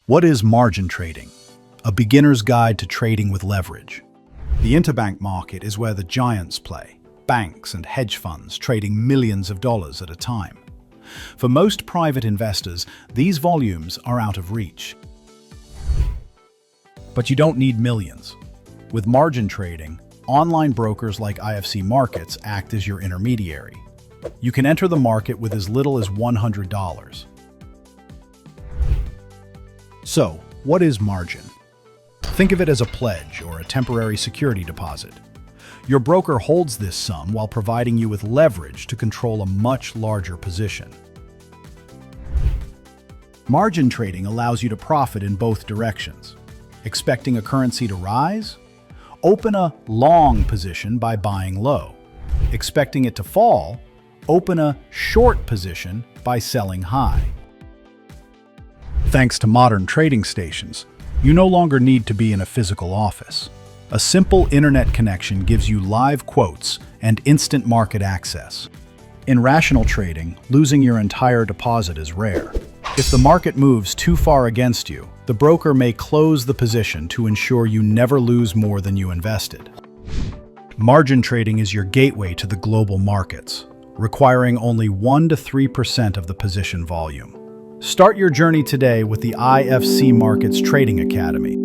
What is margin trading? A beginner's guide to trading with leverage. The interbank market is where the giants play, banks and hedge funds trading millions of dollars at a time. For most private investors, these volumes are out of reach. But you don't need millions. With margin trading, online brokers like IFC Markets act as your intermediary. You can enter the market with as little as $100. So, what is margin? Think of it as a pledge or a temporary security deposit. Your broker holds this sum while providing you with leverage to control a much larger position. Margin trading allows you to profit in both directions. Expecting a currency to rise? Open a long position by buying low. Expecting it to fall? Open a short position by selling high. Thanks to modern trading stations, you no longer need to be in a physical office. A simple internet connection gives you live quotes and instant market access. In rational trading, losing your entire deposit is rare. If the market moves too far against you, the broker may close the position to ensure you never lose more than you invested. Margin trading is your gateway to the global markets, requiring only 1 to 3% of the position volume. Start your journey today with the IFC Markets Trading Academy.